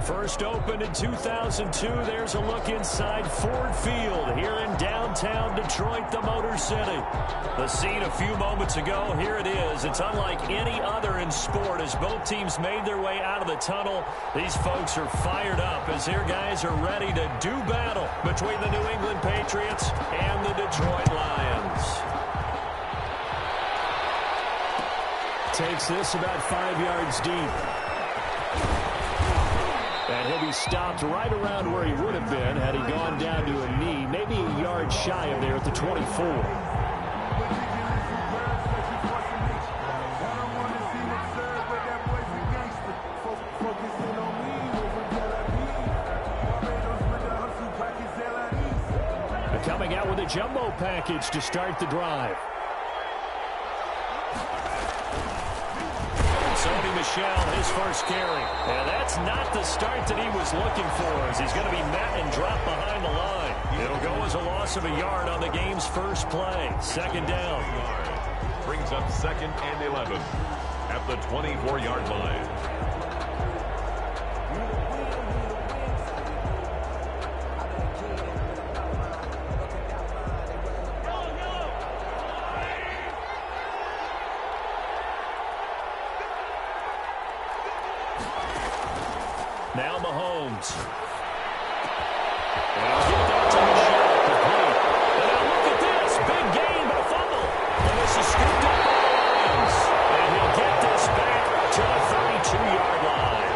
First opened in 2002. There's a look inside Ford Field here in downtown Detroit, the Motor City. The scene a few moments ago, here it is. It's unlike any other in sport as both teams made their way out of the tunnel. These folks are fired up as their guys are ready to do battle between the New England Patriots and the Detroit Lions. Takes this about 5 yards deep. And he'll be stopped right around where he would have been had he gone down to a knee, maybe a yard shy of there at the 24. Coming out with a jumbo package to start the drive. Sony Michel, his first carry. And that's not the start that he was looking for as he's going to be met and dropped behind the line. It'll go as a loss of a yard on the game's first play. Second down. Brings up 2nd and 11 at the 24-yard line. Now Mahomes. And I'll get that to Michel, complete. And now look at this. Big gain, but a fumble. And this is scooped up by the Lions. And he'll get this back to the 32-yard line.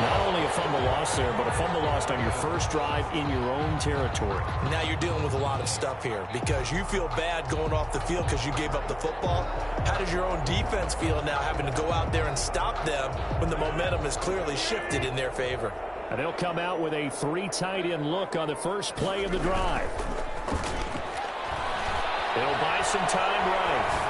Not only a fumble loss there, but a fumble lost on your first drive in your own territory. Now you're dealing with a lot of stuff here because you feel bad going off the field because you gave up the football. How does your own defense feel now having to go out there and stop them when the momentum is clearly shifted in their favor? And they'll come out with a 3 tight end look on the first play of the drive. They'll buy some time right.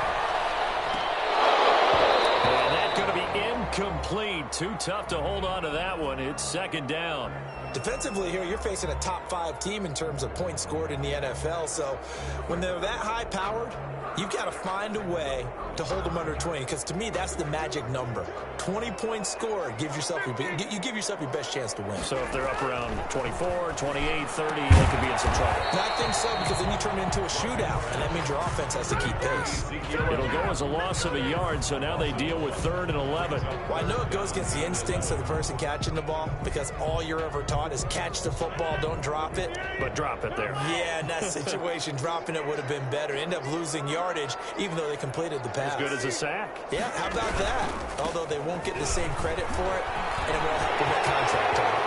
And that's going to be incomplete. Too tough to hold on to that one. It's second down. Defensively here, you're facing a top 5 team in terms of points scored in the NFL. So when they're that high-powered, you've got to find a way to hold them under 20, because to me, that's the magic number. 20 points scored gives yourself you give yourself your best chance to win. So if they're up around 24, 28, 30, they could be in some trouble. And I think so, because then you turn it into a shootout, and that means your offense has to keep pace. It'll go as a loss of a yard, so now they deal with 3rd and 11. Well, I know it goes against the instincts of the person catching the ball, because all you're ever taught is catch the football, don't drop it. But drop it there. Yeah, in that situation, dropping it would have been better. End up losing yardage, even though they completed the pass. As good as a sack. Yeah, how about that? Although they won't get the same credit for it, and it won't help them at contract time.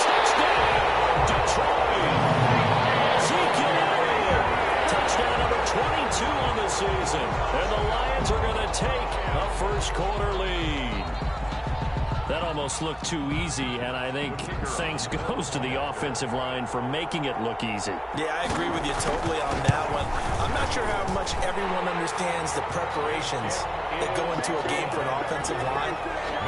Touchdown, Detroit! Ezekiel Elliott. Touchdown number 22 on the season. And the Lions are going to take a first-quarter lead. That almost looked too easy, and I think thanks goes to the offensive line for making it look easy. Yeah, I agree with you totally on that one. I'm not sure how much everyone understands the preparations that go into a game for an offensive line,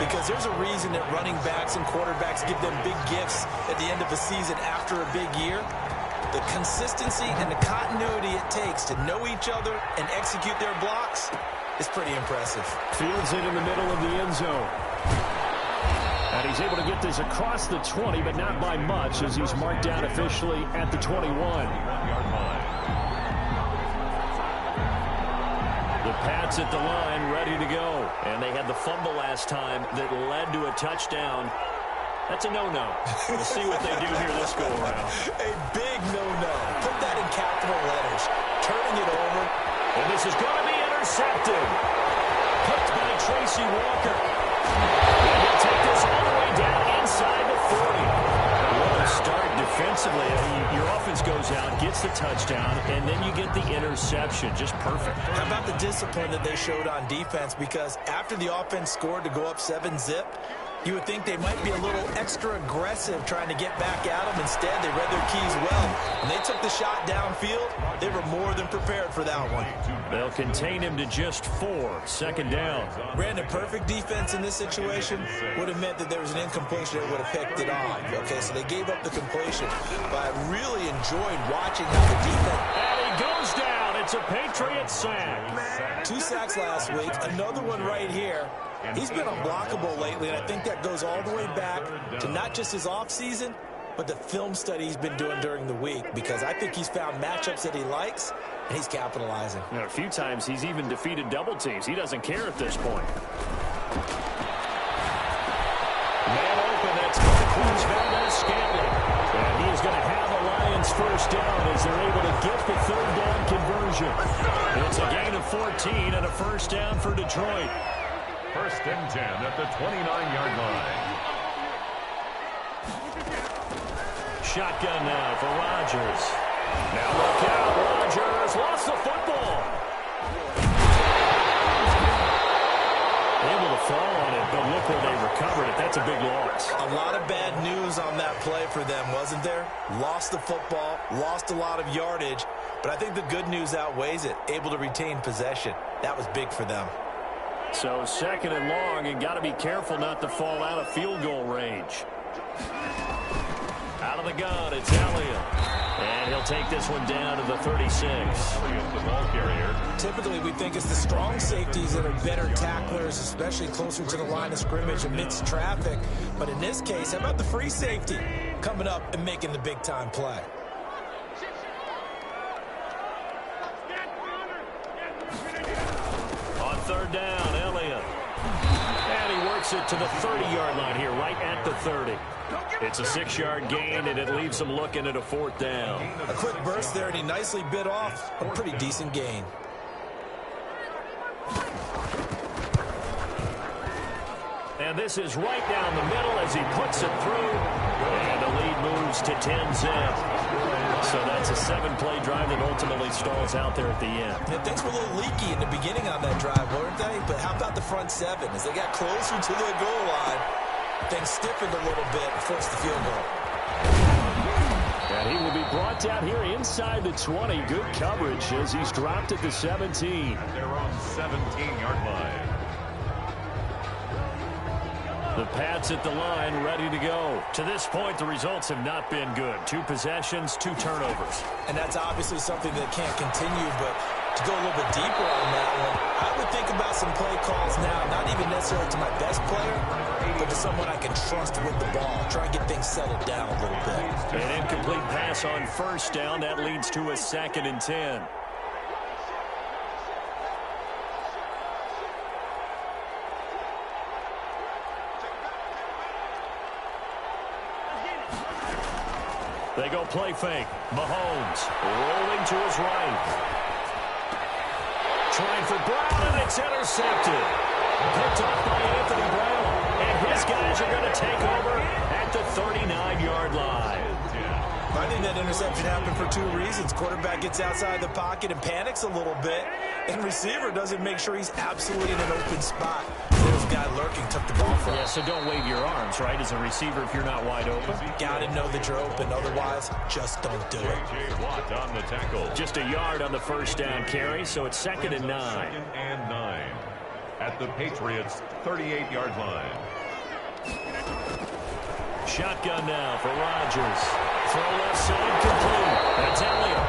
because there's a reason that running backs and quarterbacks give them big gifts at the end of a season after a big year. The consistency and the continuity it takes to know each other and execute their blocks is pretty impressive. Fields it in the middle of the end zone. And he's able to get this across the 20, but not by much, as he's marked down officially at the 21. The Pats at the line, ready to go. And they had the fumble last time that led to a touchdown. That's a no-no. We'll see what they do here this go-around. A big no-no. Put that in capital letters. Turning it over. And this is going to be intercepted. Picked by Tracy Walker. And he'll take this all the way down inside the 40. What a start defensively. Your offense goes out, gets the touchdown, and then you get the interception. Just perfect. How about the discipline that they showed on defense? Because after the offense scored to go up 7-zip, you would think they might be a little extra aggressive trying to get back at them. Instead, they read their keys well. When they took the shot downfield, they were more than prepared for that one. They'll contain him to just 4. Second down. Brandon, perfect defense in this situation would have meant that there was an incompletion that would have picked it off. Okay, so they gave up the completion. But I really enjoyed watching how the defense... And he goes down at It's a Patriots sack. 2 sacks last week, another one right here. He's been unblockable lately, and I think that goes all the way back to not just his offseason, but the film study he's been doing during the week, because I think he's found matchups that he likes, and he's capitalizing. You know, a few times he's even defeated double teams. He doesn't care at this point. Man open, that's going to close Valdez-Scantling. And he is going to have the Lions first down as they're able to get the third down conversion. It's a gain of 14 and a first down for Detroit. First and 10 at the 29-yard line. Shotgun now for Rodgers. Now look out, Rodgers lost the football. Able to fall on it, but look where they recovered it. That's a big loss. A lot of bad news on that play for them, wasn't there? Lost the football, lost a lot of yardage, but I think the good news outweighs it. Able to retain possession. That was big for them. So second and long, and got to be careful not to fall out of field goal range. Out of the gun, it's Elliott. And he'll take this one down to the 36. The ball carrier. Typically, we think it's the strong safeties that are better tacklers, especially closer to the line of scrimmage amidst traffic. But in this case, how about the free safety coming up and making the big-time play? On third down, Elliott. And he works it to the 30-yard line here, right at the 30. It's a 6-yard gain, and it leaves them looking at a fourth down. A quick burst there, and he nicely bit off a pretty decent gain. And this is right down the middle as he puts it through. And the lead moves to 10-zip. So that's a 7-play drive that ultimately stalls out there at the end. Yeah, things were a little leaky in the beginning on that drive, weren't they? But how about the front 7? As they got closer to the goal line, things stiffened a little bit and forced the field goal. And he will be brought down here inside the 20. Good coverage as he's dropped at the 17. They're on 17-yard line. The Pats at the line, ready to go. To this point, the results have not been good. 2 possessions, 2 turnovers. And that's obviously something that can't continue, but to go a little bit deeper on that one, I would think about some play calls now, not even necessarily to my best player, but to someone I can trust with the ball. Try and get things settled down a little bit. An incomplete pass on first down. That leads to a 2nd and 10. They go play fake. Mahomes rolling to his right. Trying for Brown, and it's intercepted. Picked off by Anthony Brown. And his guys are going to take over at the 39-yard line. I think that interception happened for 2 reasons. Quarterback gets outside the pocket and panics a little bit, and receiver doesn't make sure he's absolutely in an open spot. There's a guy lurking, took the ball from him. Yeah, so don't wave your arms, right, as a receiver if you're not wide open. Got to know that you're open. Otherwise, just don't do it. J.J. Watt on the tackle. Just a yard on the first down carry, so it's 2nd and 9. 2nd and 9 at the Patriots' 38-yard line. Shotgun now for Rodgers. Throw left side complete. That's Elliott.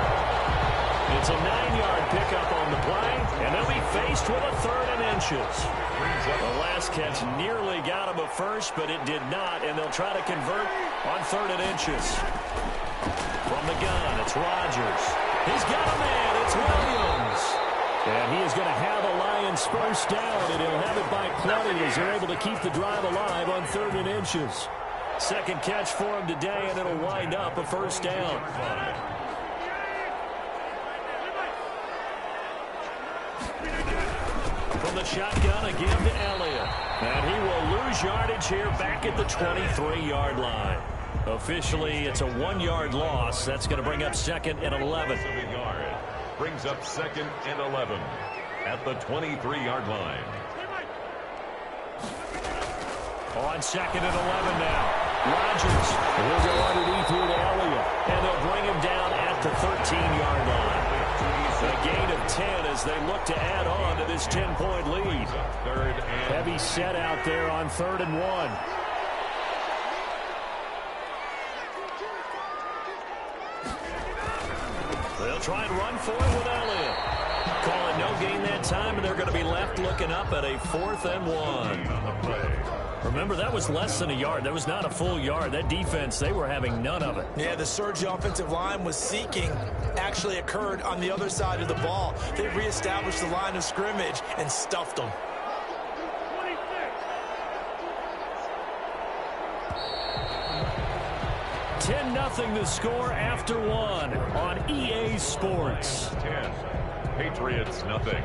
It's a 9-yard pickup on the play, and they'll be faced with a 3rd and inches. The last catch nearly got him a first, but it did not, and they'll try to convert on 3rd and inches. From the gun, it's Rodgers. He's got a man. It's Williams. And he is going to have a Lions first down, and he'll have it by plenty as they're able to keep the drive alive on 3rd and inches. 2nd catch for him today, and it'll wind up a first down. From the shotgun again to Elliott. And he will lose yardage here back at the 23-yard line. Officially, it's a 1-yard loss. That's going to bring up 2nd and 11. Brings up 2nd and 11 at the 23-yard line. On 2nd and 11 now. Rodgers will go underneath here to Elliott, and they'll bring him down at the 13-yard line. A gain of 10 as they look to add on to this 10-point lead. Heavy set out there on 3rd and 1. They'll They'll try and run for it with Elliott. Call it no gain that time, and they're going to be left looking up at a 4th and 1. Remember, that was less than a yard. That was not a full yard. That defense, they were having none of it. Yeah, the surge the offensive line was seeking actually occurred on the other side of the ball. They reestablished the line of scrimmage and stuffed them. Nothing the score after 1 on EA Sports. 10. Patriots nothing.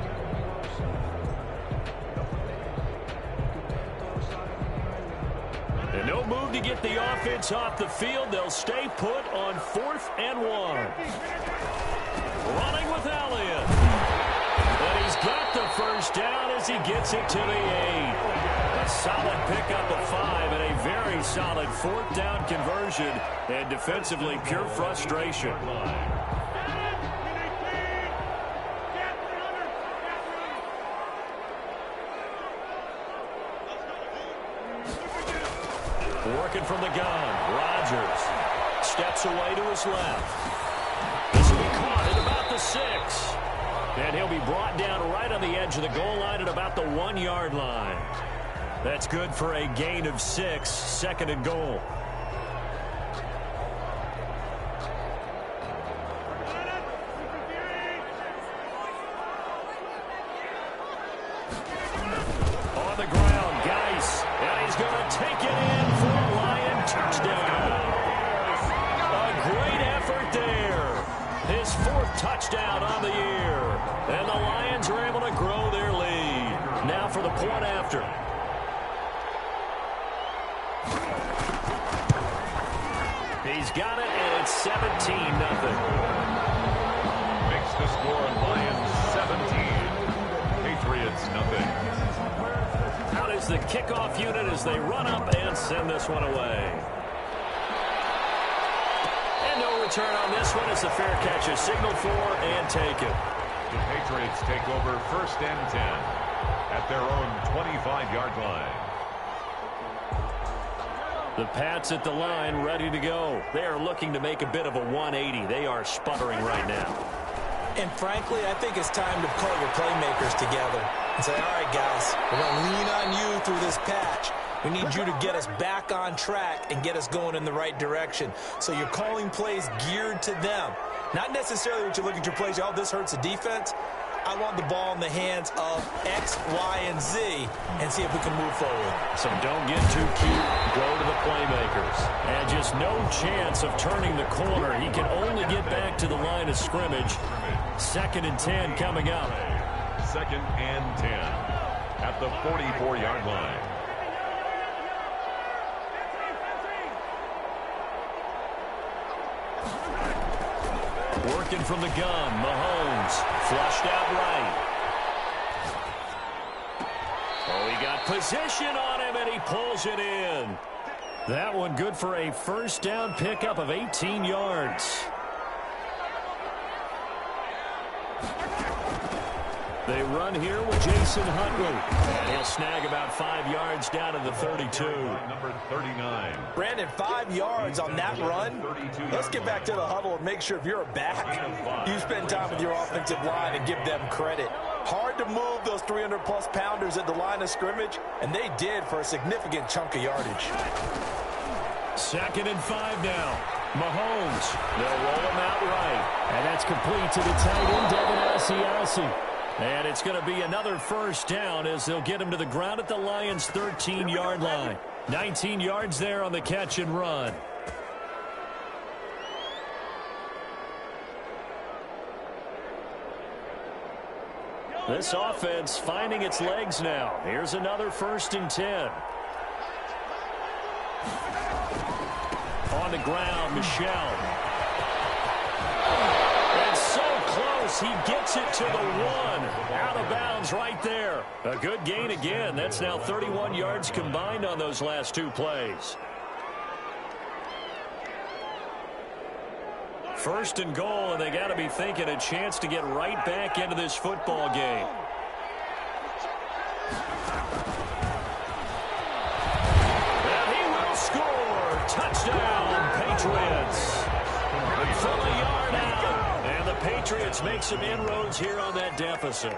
And no move to get the offense off the field. They'll stay put on 4th and 1. Running with Elliott. And he's got the first down as he gets it to the 8. A solid pickup of 5 and a very solid 4th down conversion. And defensively, pure frustration. Working from the gun, Rodgers steps away to his left. This will be caught at about the 6. And he'll be brought down right on the edge of the goal line at about the 1-yard line. That's good for a gain of 6, 2nd and goal. On the ground, Geis, and he's going to take it in for a Lion touchdown. A great effort there. His 4th touchdown on the year. And the Lions are able to grow their lead. Now for the point after. He's got it, and it's 17-0. Makes the score Lions 17. Patriots nothing. Out is the kickoff unit as they run up and send this one away. And no return on this one. It's a fair catch, a signal for and taken. The Patriots take over 1st and 10 at their own 25-yard line. The Pats at the line, ready to go. They are looking to make a bit of a 180. They are sputtering right now. And frankly, I think it's time to call your playmakers together and say, all right, guys, we're going to lean on you through this patch. We need you to get us back on track and get us going in the right direction. So you're calling plays geared to them. Not necessarily what you look at your plays, oh, this hurts the defense. I want the ball in the hands of X, Y, and Z and see if we can move forward. So don't get too cute. Go to the playmakers. And just no chance of turning the corner. He can only get back to the line of scrimmage. 2nd and 10 coming up. 2nd and 10 at the 44-yard line. Working from the gun, Mahomes flushed out right. Oh, he got position on him, and he pulls it in. That one good for a 1st down pickup of 18 yards. They run here with Jason Huntley. And he'll snag about 5 yards down to the 32. Number 39. Brandon, 5 yards on that run. Let's get back to the huddle and make sure if you're a back, you spend time with your offensive line and give them credit. Hard to move those 300-plus pounders at the line of scrimmage, and they did for a significant chunk of yardage. 2nd and 5 now. Mahomes. They'll roll him out right. And that's complete to the tight end, Devin Asiasi. And it's going to be another 1st down as they'll get him to the ground at the Lions' 13-yard line. 19 yards there on the catch and run. This offense finding its legs now. Here's another 1st and 10. On the ground, Michel. And so close, he gets it to the 1. Out of bounds right there. A good gain again. That's now 31 yards combined on those last 2 plays. 1st and goal, and they got to be thinking a chance to get right back into this football game. And he will score. Touchdown, Patriots. From a yard out. And the Patriots Patriots make some inroads here on that deficit.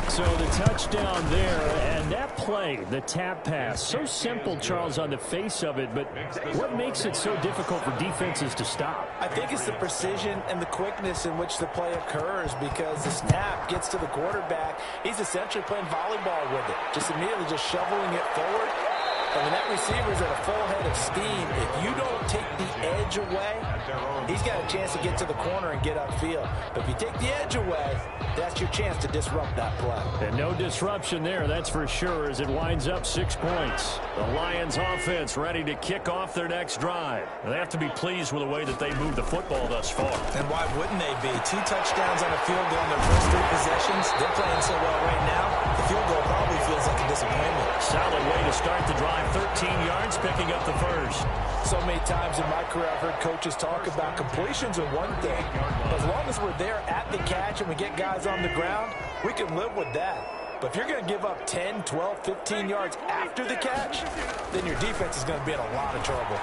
So the touchdown there, and that play, the tap pass, so simple, Charles, on the face of it, but what makes it so difficult for defenses to stop? I think it's the precision and the quickness in which the play occurs, because the snap gets to the quarterback. He's essentially playing volleyball with it, just immediately just shoveling it forward. And when that receiver's at a full head of steam, if you don't take the edge away, he's got a chance to get to the corner and get upfield. But if you take the edge away, that's your chance to disrupt that play. And no disruption there, that's for sure, as it winds up 6 points. The Lions offense ready to kick off their next drive. They have to be pleased with the way that they moved the football thus far. And why wouldn't they be? 2 touchdowns on a field goal in their first 3 possessions. They're playing so well right now, the field goal probably feels like a disappointment. Solid way to start the drive. 13 yards, picking up the first. So many times in my career, I've heard coaches talk about completions are one thing. As long as we're there at the catch and we get guys on the ground, we can live with that. But if you're going to give up 10, 12, 15 yards after the catch, then your defense is going to be in a lot of trouble.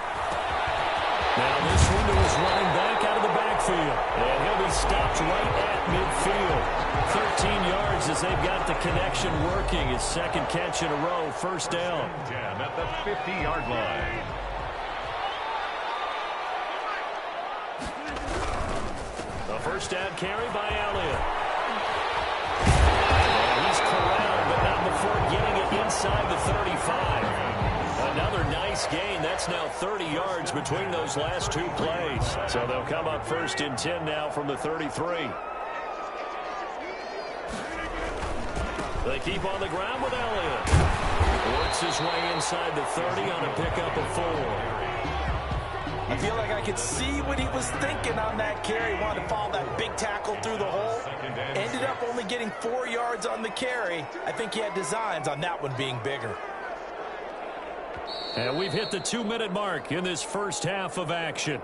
Now this one to his running back out of the backfield. And he'll be stopped right at midfield. 13 yards as they've got the connection working. His second catch in a row, first down. 10 at the 50-yard line. The first down carry by Elliott. And he's corralled, but not before getting it inside the 35. Another nice gain. That's now 30 yards between those last 2 plays. So they'll come up first and 10 now from the 33. They keep on the ground with Elliott. Works his way inside the 30 on a pickup of 4. I feel like I could see what he was thinking on that carry. He wanted to follow that big tackle through the hole. Ended up only getting 4 yards on the carry. I think he had designs on that one being bigger. And we've hit the 2-minute mark in this first half of action.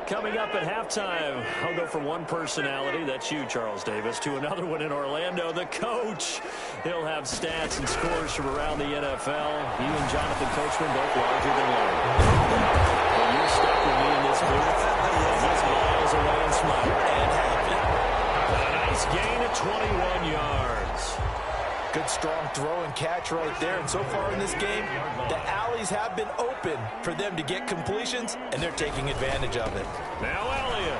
Coming up at halftime, I'll go from one personality, that's you, Charles Davis, to another one in Orlando, the coach. He'll have stats and scores from around the NFL. He and Jonathan Coachman both larger than life. Well, you're stuck with me in this booth. He's miles away and smiling. And happy. A nice gain at 21 yards. Good strong throw and catch right there. And so far in this game, the alleys have been open for them to get completions, and they're taking advantage of it. Now Elliott.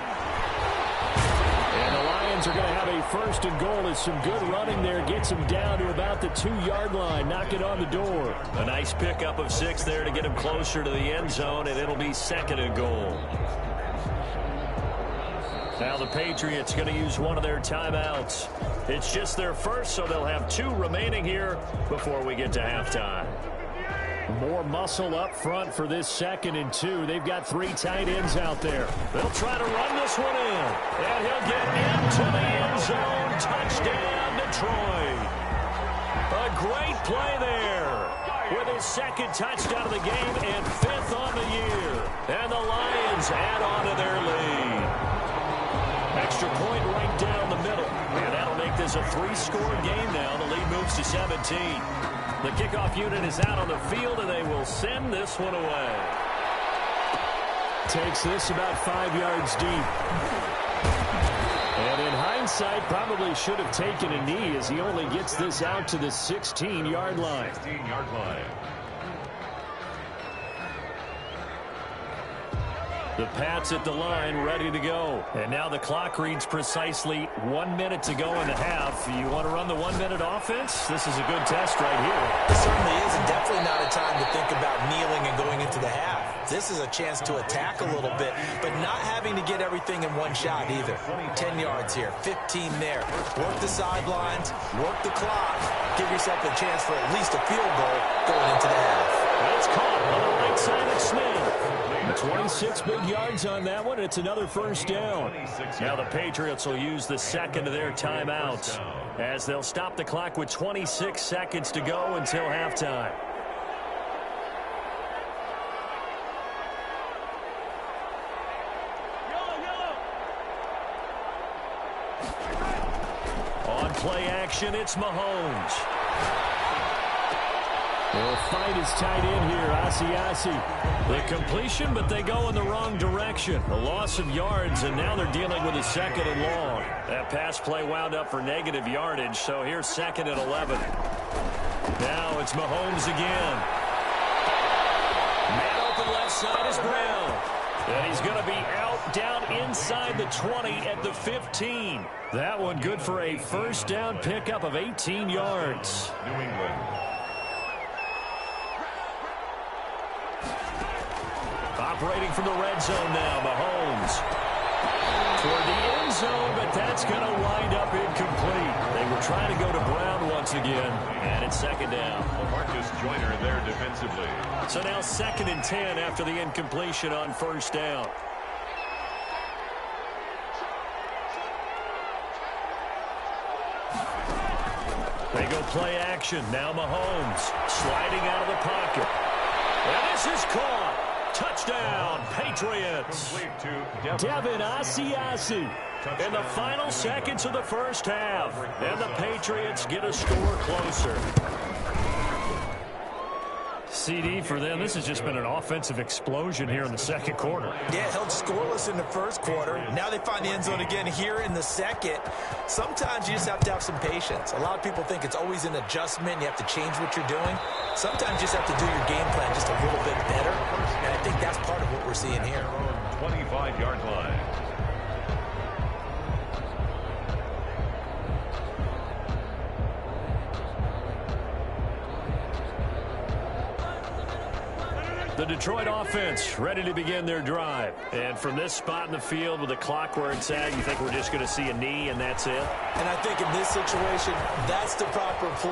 And the Lions are going to have a first and goal as some good running there gets them down to about the 2-yard line. Knock it on the door. A nice pickup of 6 there to get him closer to the end zone, and it'll be second and goal. Now the Patriots going to use one of their timeouts. It's just their first, so they'll have 2 remaining here before we get to halftime. More muscle up front for this 2nd and 2. They've got 3 tight ends out there. They'll try to run this one in. And he'll get into the end zone. Touchdown, Detroit. A great play there. With his 2nd touchdown of the game and 5th on the year. And the Lions add on to their lead. Extra point right down the middle. And that'll make this a 3-score game now. The lead moves to 17. The kickoff unit is out on the field, and they will send this one away. Takes this about 5 yards deep. And in hindsight, probably should have taken a knee as he only gets this out to the 16-yard line. 16-yard line. The Pats at the line, ready to go. And now the clock reads precisely 1 minute to go in the half. You want to run the 1-minute offense? This is a good test right here. It certainly is, and definitely not a time to think about kneeling and going into the half. This is a chance to attack a little bit, but not having to get everything in one shot either. 10 yards here, 15 there. Work the sidelines, work the clock. Give yourself a chance for at least a field goal going into the half. That's caught on the right side of Smith. 26 big yards on that one. It's another first down. Now the Patriots will use the 2nd of their timeouts as they'll stop the clock with 26 seconds to go until halftime. On play action, it's Mahomes. They'll fight his tight end here, Asiasi. The completion, but they go in the wrong direction. A loss of yards, and now they're dealing with a second and long. That pass play wound up for negative yardage, so here's second and 11. Now it's Mahomes again. Man open left side is Brown. And he's going to be out down inside the 20 at the 15. That one good for a first down pickup of 18 yards. New England. Operating from the red zone now, Mahomes. Toward the end zone, but that's going to wind up incomplete. They were trying to go to Brown once again, and it's second down. Marcus Joyner there defensively. So now second and 10 after the incompletion on first down. They go play action. Now Mahomes sliding out of the pocket. And this is caught. Touchdown, Patriots. Devin Asiasi in the final seconds of the first half. And the Patriots get a score closer. CD for them. This has just been an offensive explosion here in the second quarter. Yeah, held scoreless in the first quarter. Now they find the end zone again here in the second. Sometimes you just have to have some patience. A lot of people think it's always an adjustment. You have to change what you're doing. Sometimes you just have to do your game plan just a little bit better. And I think that's part of what we're seeing here. 25-yard line. The Detroit offense ready to begin their drive. And from this spot in the field with the clock where it's at, you think we're just going to see a knee and that's it? And I think in this situation, that's the proper play.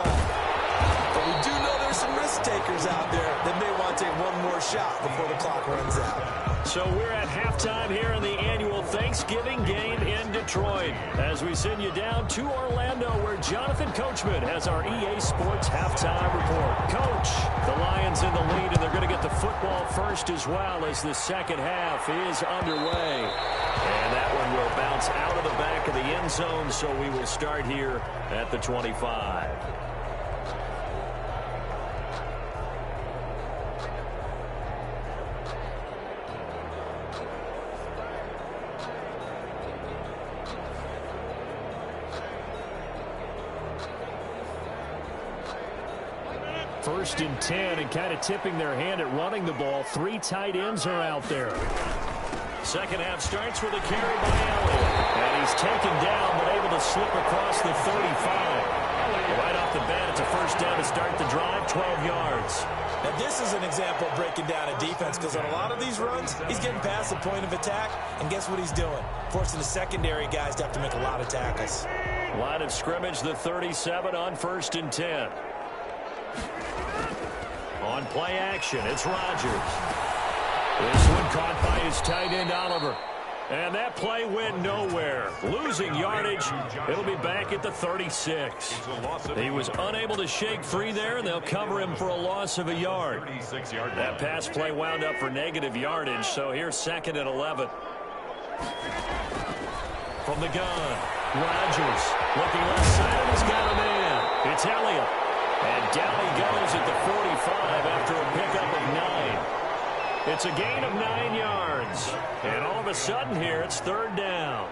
But we do know there's some risk takers out there that may want to take one more shot before the clock runs out. So we're at halftime here in the annual Thanksgiving game in Detroit as we send you down to Orlando where Jonathan Coachman has our EA Sports halftime report. Coach, the Lions in the lead and they're going to get the football first as well as the second half is underway. And that one will bounce out of the back of the end zone, so we will start here at the 25. First and 10 and kind of tipping their hand at running the ball. Three tight ends are out there. Second half starts with a carry by Elliott. And he's taken down but able to slip across the 35. Right off the bat, it's a first down to start the drive, 12 yards. Now this is an example of breaking down a defense because on a lot of these runs, he's getting past the point of attack. And guess what he's doing? Forcing the secondary guys to have to make a lot of tackles. Line of scrimmage, the 37 on first and 10. On play action, it's Rodgers. This one caught by his tight end, Oliver. And that play went nowhere. Losing yardage. It'll be back at the 36. He was unable to shake free there, and they'll cover him for a loss of a yard. That pass play wound up for negative yardage, so here's second and 11. From the gun, Rodgers looking left side, and he's got a man. It's Elliott. And down he goes at the 45 after a pickup of 9. It's a gain of 9 yards. And all of a sudden here, it's third down.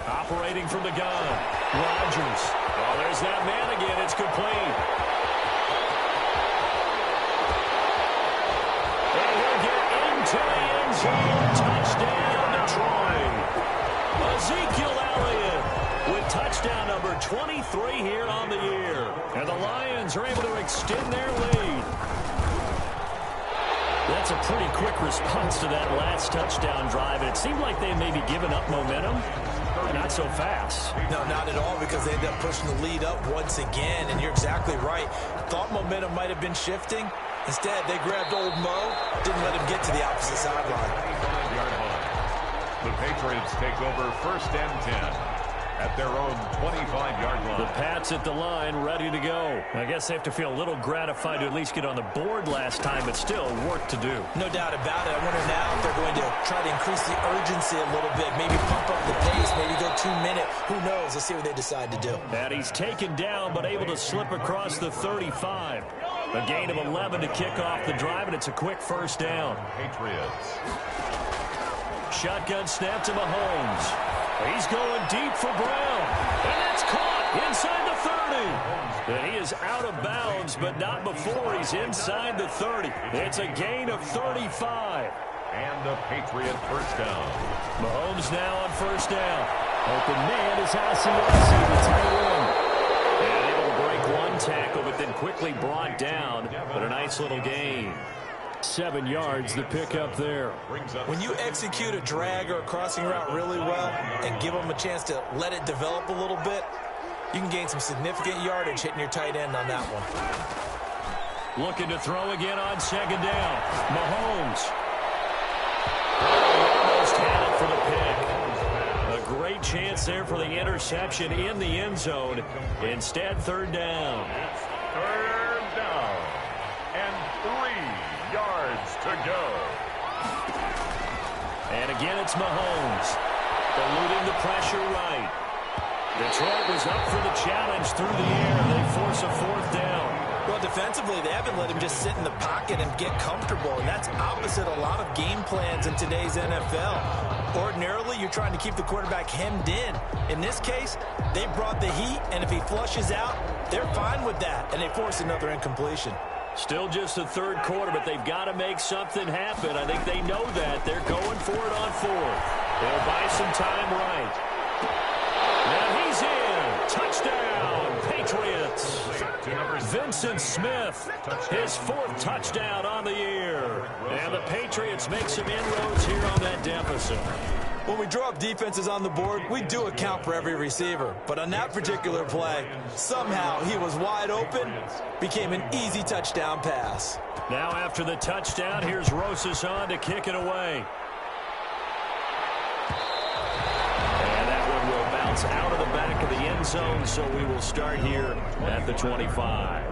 Operating from the gun, Rodgers. Oh, there's that man again. It's complete. And he'll get into the end zone. Touchdown, Detroit. Ezekiel Elliott with touchdown number 23 here on the year. And the Lions are able to extend their lead. That's a pretty quick response to that last touchdown drive. And it seemed like they may be giving up momentum. Not so fast. No, not at all, because they ended up pushing the lead up once again. And you're exactly right. Thought momentum might have been shifting. Instead, they grabbed old Mo, didn't let him get to the opposite sideline. The Patriots take over first and 10. at their own 25-yard line. The Pats at the line, ready to go. I guess they have to feel a little gratified to at least get on the board last time, but still work to do. No doubt about it. I wonder now if they're going to try to increase the urgency a little bit, maybe pump up the pace, maybe go 2-minute. Who knows? Let's see what they decide to do. And he's taken down, but able to slip across the 35. A gain of 11 to kick off the drive, and it's a quick first down. Patriots. Shotgun snap to Mahomes. He's going deep for Brown. And that's caught inside the 30. And he is out of bounds, but not before he's inside the 30. It's a gain of 35. And a Patriot first down. Mahomes now on first down. Open man is Asiasi, the tight end. And able to break one tackle, but then quickly brought down. But a nice little gain. 7 yards, the pickup there. When you execute a drag or a crossing route really well and give them a chance to let it develop a little bit, you can gain some significant yardage hitting your tight end on that one. Looking to throw again on second down. Mahomes. Almost had it for the pick. A great chance there for the interception in the end zone. Instead, third down. It's third down. And 3 yards to go. And again, it's Mahomes. Eluding the pressure right. Detroit was up for the challenge through the air. They force a fourth down. Well, defensively, they haven't let him just sit in the pocket and get comfortable, and that's opposite a lot of game plans in today's NFL. Ordinarily, you're trying to keep the quarterback hemmed in. In this case, they brought the heat, and if he flushes out, they're fine with that, and they force another incompletion. Still just the third quarter, but they've got to make something happen. I think they know that. They're going for it on fourth. They'll buy some time right. Now he's in. Touchdown, Patriots. Vincent Smith, his 4th touchdown on the year. And the Patriots make some inroads here on that deficit. When we draw up defenses on the board, we do account for every receiver. But on that particular play, somehow he was wide open, became an easy touchdown pass. Now after the touchdown, here's Rosas on to kick it away. And that one will bounce out of the back of the end zone, so we will start here at the 25.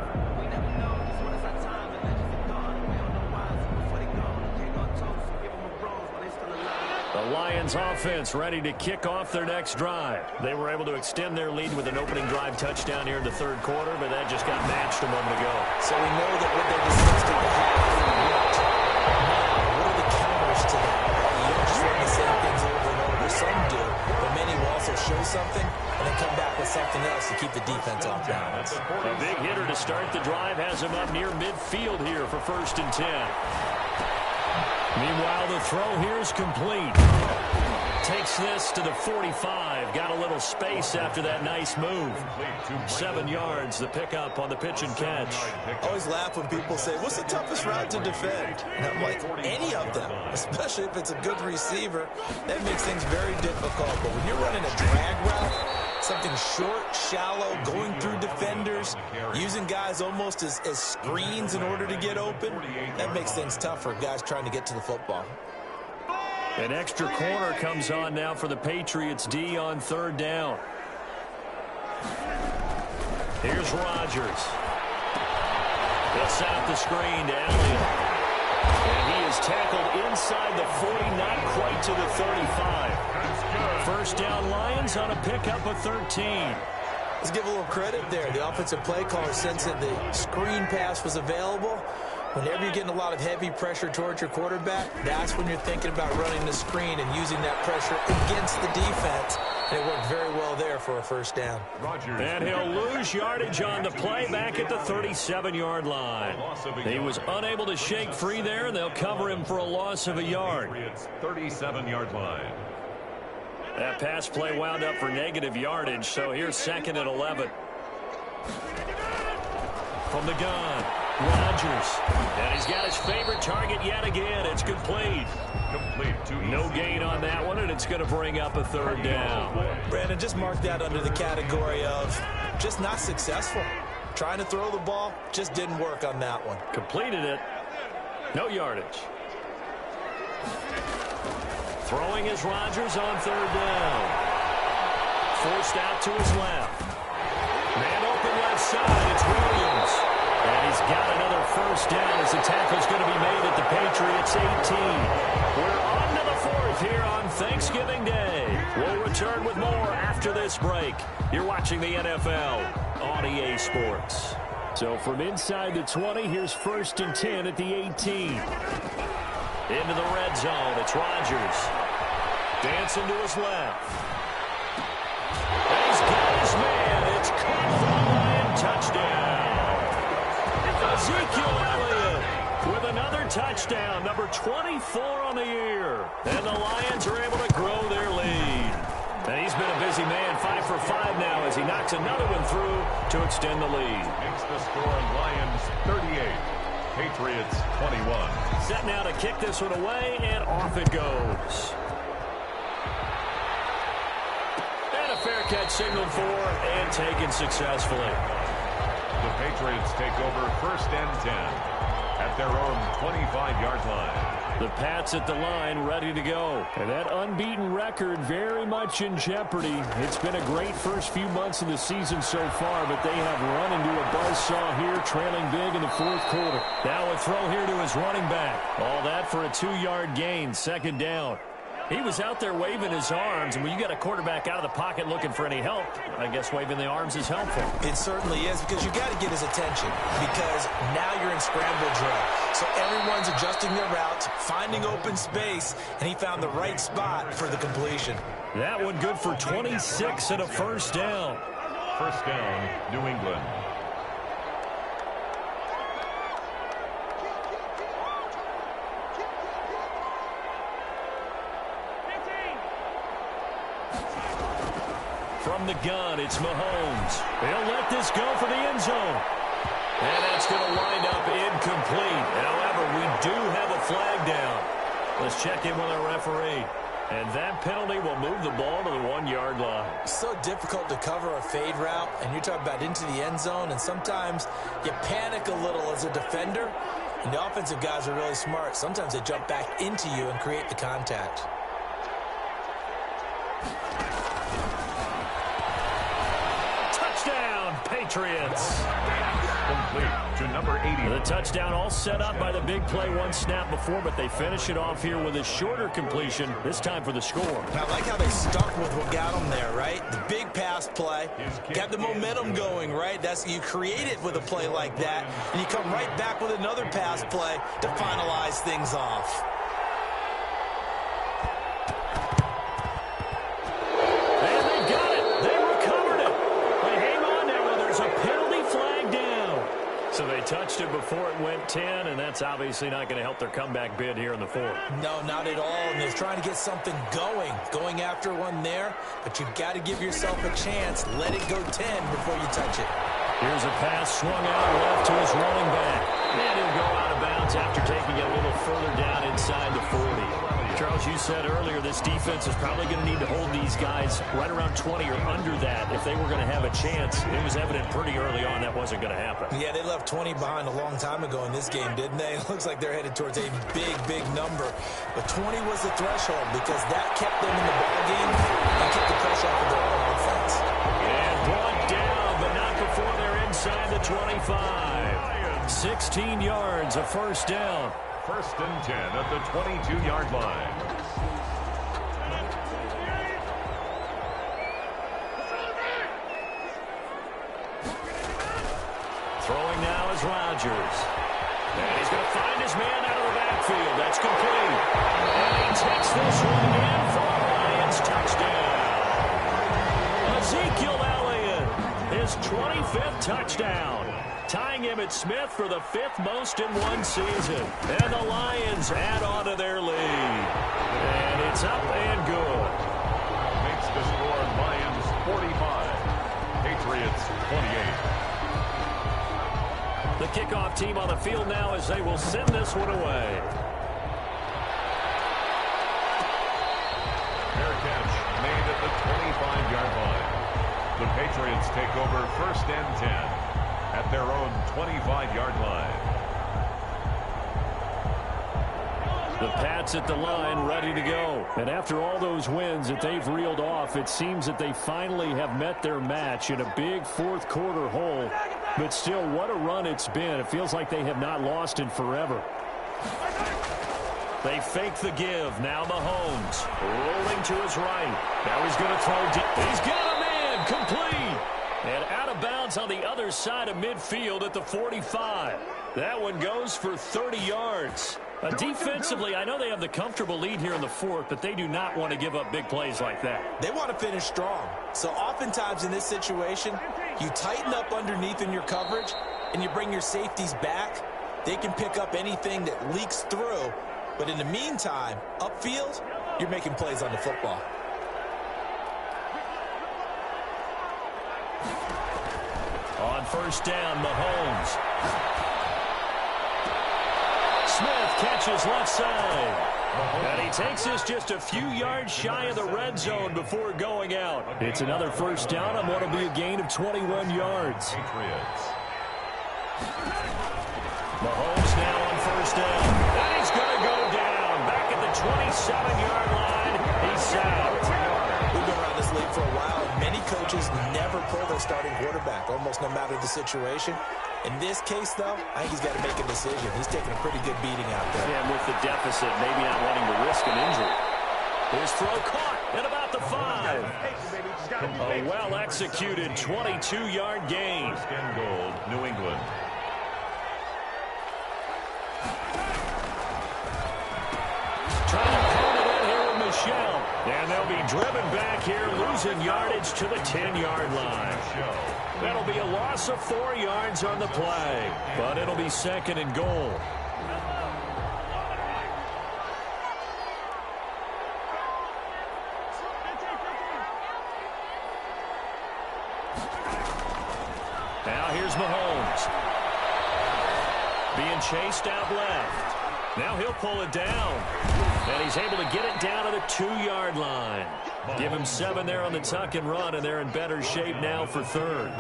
The Lions offense ready to kick off their next drive. They were able to extend their lead with an opening drive touchdown here in the third quarter, but that just got matched a moment ago. So we know that what they discussed at the half worked. Now, what are the counters to that? You don't just run the same things over and over. Some do, but many will also show something and then come back with something else to keep the defense off balance. A big hitter to start the drive has him up near midfield here for 1st and 10. Meanwhile, the throw here is complete. Takes this to the 45. Got a little space after that nice move. 7 yards, the pickup on the pitch and catch. I always laugh when people say, what's the toughest route to defend? And I'm like, any of them, especially if it's a good receiver. That makes things very difficult. But when you're running a drag route, something short, shallow, going through defenders, using guys almost as screens in order to get open, that makes things tough for guys trying to get to the football. An extra corner comes on now for the Patriots D on third down. Here's Rodgers. They'll set up the screen to Elliott. And he is tackled inside the 40, not quite to the 35. First down Lions on a pickup of 13. Let's give a little credit there. The offensive play caller sensed that the screen pass was available. Whenever you're getting a lot of heavy pressure towards your quarterback, that's when you're thinking about running the screen and using that pressure against the defense. And it worked very well there for a first down. And he'll lose yardage on the play back at the 37-yard line. He was unable to shake free there, and they'll cover him for a loss of a yard. 37-yard line. That pass play wound up for negative yardage, so here's 2nd and 11. From the gun, Rodgers. And he's got his favorite target yet again. It's complete. No gain on that one, and it's going to bring up a third down. Brandon, just mark that under the category of just not successful. Trying to throw the ball, just didn't work on that one. Completed it. No yardage. Throwing is Rodgers on third down. forced out to his left. Man open left side. It's Williams. And he's got another first down as the tackle's going to be made at the Patriots 18. We're on to the fourth here on Thanksgiving Day. We'll return with more after this break. You're watching the NFL on EA Sports. So from inside the 20, here's 1st and 10 at the 18. Into the red zone. It's Rodgers. Dancing to his left. And he's got his man. It's caught for the Lion touchdown. Ezekiel Elliott with another touchdown, number 24 on the year. And the Lions are able to grow their lead. And he's been a busy man, 5 for 5 now as he knocks another one through to extend the lead. Makes the score Lions 38, Patriots 21. Set now to kick this one away, and off it goes. And a fair catch signaled for and taken successfully. The Patriots take over 1st and 10 at their own 25-yard line. The Pats at the line, ready to go. And that unbeaten record very much in jeopardy. It's been a great first few months of the season so far, but they have run into a buzzsaw here, trailing big in the 4th quarter. Now a throw here to his running back. All that for a 2-yard gain, 2nd down. He was out there waving his arms, and when you got a quarterback out of the pocket looking for any help, I guess waving the arms is helpful. It certainly is, because you got to get his attention, because now you're in scramble drill. So everyone's adjusting their routes, finding open space, and he found the right spot for the completion. That one good for 26 and a 1st down. 1st down, New England. From the gun, it's Mahomes. He'll let this go for the end zone. And that's going to wind up incomplete. However, we do have a flag down. Let's check in with our referee. And that penalty will move the ball to the 1-yard line. So difficult to cover a fade route, and you're talking about into the end zone, and sometimes you panic a little as a defender, and the offensive guys are really smart. Sometimes they jump back into you and create the contact. Patriots. Complete to number 80. The touchdown all set up by the big play one snap before, but they finish it off here with a shorter completion, this time for the score. I like how they stuck with what got them there, right? The big pass play, got the momentum going, right? You create it with a play like that, and you come right back with another pass play to finalize things off. So they touched it before it went 10, and that's obviously not going to help their comeback bid here in the 4th. No, not at all, and they're trying to get something going after one there, but you've got to give yourself a chance. Let it go 10 before you touch it. Here's a pass swung out left to his running back. And he'll go out of bounds after taking it a little further down inside the 40. Charles, you said earlier this defense is probably going to need to hold these guys right around 20 or under that if they were going to have a chance. It was evident pretty early on that wasn't going to happen. Yeah, they left 20 behind a long time ago in this game, didn't they? It looks like they're headed towards a big number. But 20 was the threshold because that kept them in the ballgame and kept the pressure off of their own offense. And brought down, but not before they're inside the 25. 16 yards, a 1st down. 1st and 10 at the 22-yard line. Throwing now is Rodgers. And he's going to find his man out of the backfield. That's complete. And he takes this one in for a Lions touchdown. Ezekiel Elliott, his 25th touchdown. Tying him at Smith for the 5th most in one season. And the Lions add on to their lead. And it's up and good. Makes the score Lions 45, Patriots 28. The kickoff team on the field now as they will send this one away. Fair catch made at the 25-yard line. The Patriots take over 1st and 10. At their own 25-yard line. The Pats at the line, ready to go. And after all those wins that they've reeled off, it seems that they finally have met their match in a big fourth quarter hole. But still, what a run it's been. It feels like they have not lost in forever. They fake the give. Now Mahomes rolling to his right. Now he's going to throw deep. He's got him in. Complete. And out of bounds on the other side of midfield at the 45. That one goes for 30 yards. Defensively, I know they have the comfortable lead here in the fourth, but they do not want to give up big plays like that. They want to finish strong. So oftentimes in this situation, you tighten up underneath in your coverage, and you bring your safeties back. They can pick up anything that leaks through. But in the meantime, upfield, you're making plays on the football. On first down, Mahomes. Smith catches left side. And he takes this just a few yards shy of the red zone before going out. It's another first down on what will be a gain of 21 yards. Patriots. Mahomes now on first down. And he's going to go down. Back at the 27-yard line. He's sacked. We've been around this league for a while, and many coaches never pull their starting quarterback, almost no matter the situation. In this case, though, I think he's got to make a decision. He's taking a pretty good beating out there. Yeah, and with the deficit, maybe not wanting to risk an injury. His throw caught at about the 5. A well-executed 22-yard gain. First and goal, New England. Trying to pound it in here with Michelle. And they'll be driven back here, losing yardage to the 10-yard line. That'll be a loss of 4 yards on the play, but it'll be second and goal. Now here's Mahomes. Being chased out left. Now he'll pull it down. And he's able to get it down to the 2-yard line. Give him 7 there on the tuck and run, and they're in better shape now for third.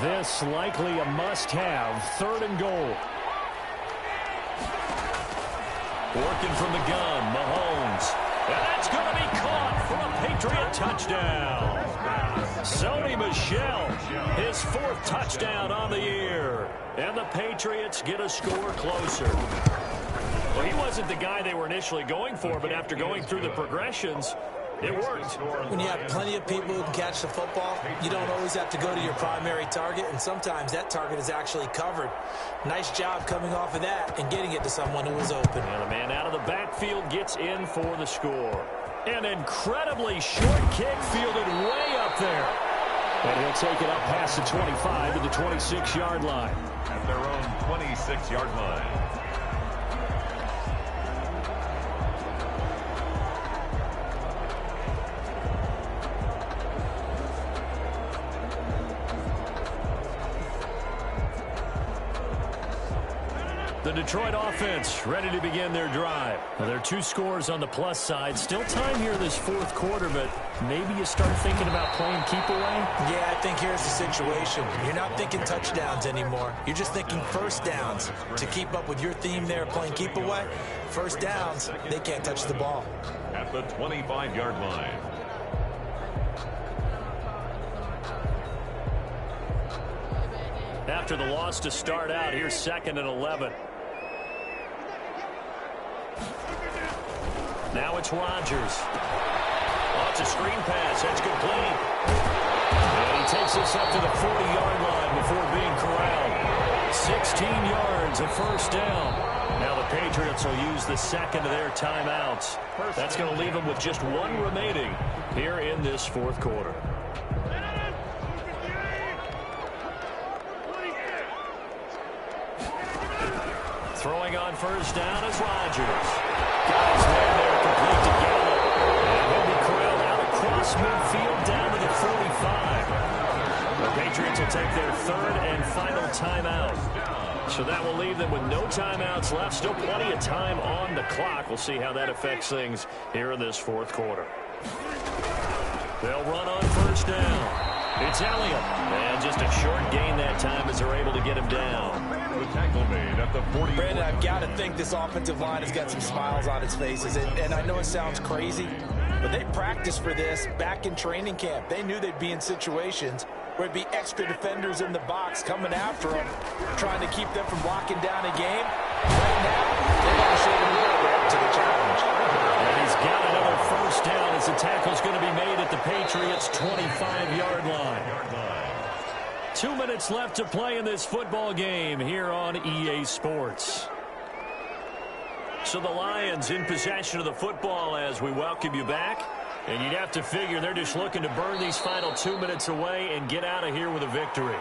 This likely a must-have, third and goal. Working from the gun, Mahomes. And that's going to be caught for a Patriot touchdown. Sony Michel, his 4th touchdown on the year. And the Patriots get a score closer. Well, he wasn't the guy they were initially going for, but after going through the progressions, it worked. When you have plenty of people who can catch the football, you don't always have to go to your primary target, and sometimes that target is actually covered. Nice job coming off of that and getting it to someone who was open. And the man out of the backfield gets in for the score. An incredibly short kick fielded way up there. And he'll take it up past the 25 to the 26-yard line. At their own 26-yard line. The Detroit offense ready to begin their drive. Now, there are 2 scores on the plus side. Still time here this fourth quarter, but maybe you start thinking about playing keep away? Yeah, I think here's the situation. You're not thinking touchdowns anymore. You're just thinking first downs. To keep up with your theme there, playing keep away, first downs, they can't touch the ball. At the 25-yard line. After the loss to start out, here's 2nd and 11. Now it's Rodgers. Oh, it's a screen pass. That's complete. And he takes this up to the 40-yard line before being corralled. 16 yards, a first down. Now the Patriots will use the second of their timeouts. That's going to leave them with just 1 remaining here in this fourth quarter. Throwing on first down is Rodgers. Got his man there, complete to Gallup. And he'll be corralled out across midfield down to the 45. The Patriots will take their 3rd and final timeout. So that will leave them with no timeouts left. Still plenty of time on the clock. We'll see how that affects things here in this fourth quarter. They'll run on first down. It's Elliott. And just a short gain that time as they're able to get him down. The tackle made at the 40. Brandon, I've got to think this offensive line has got some smiles on its faces. And I know it sounds crazy, but they practiced for this back in training camp. They knew they'd be in situations where it'd be extra defenders in the box coming after them, trying to keep them from locking down a game. Right now, they've got to show them they're up to the challenge. And he's got another first down as the tackle's going to be made at the Patriots' 25-yard line. 2 minutes left to play in this football game here on EA Sports. So the Lions in possession of the football as we welcome you back. And you'd have to figure they're just looking to burn these final 2 minutes away and get out of here with a victory.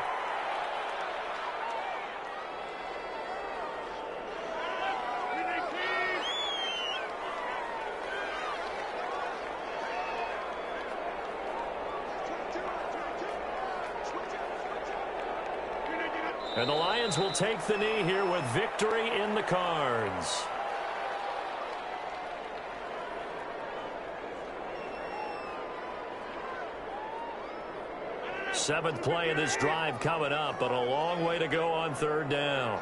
And the Lions will take the knee here with victory in the cards. Seventh play of this drive coming up, but a long way to go on third down.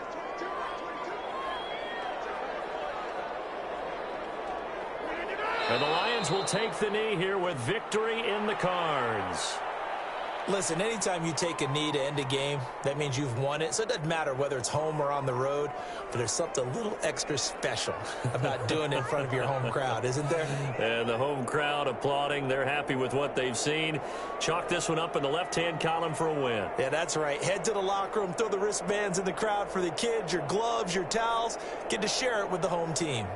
And the Lions will take the knee here with victory in the cards. Listen, anytime you take a knee to end a game, that means you've won it. So it doesn't matter whether it's home or on the road, but there's something a little extra special about doing it in front of your home crowd, isn't there? And the home crowd applauding. They're happy with what they've seen. Chalk this one up in the left-hand column for a win. Yeah, that's right. Head to the locker room, throw the wristbands in the crowd for the kids, your gloves, your towels. Get to share it with the home team.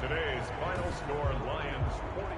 Today's final score, Lions 41,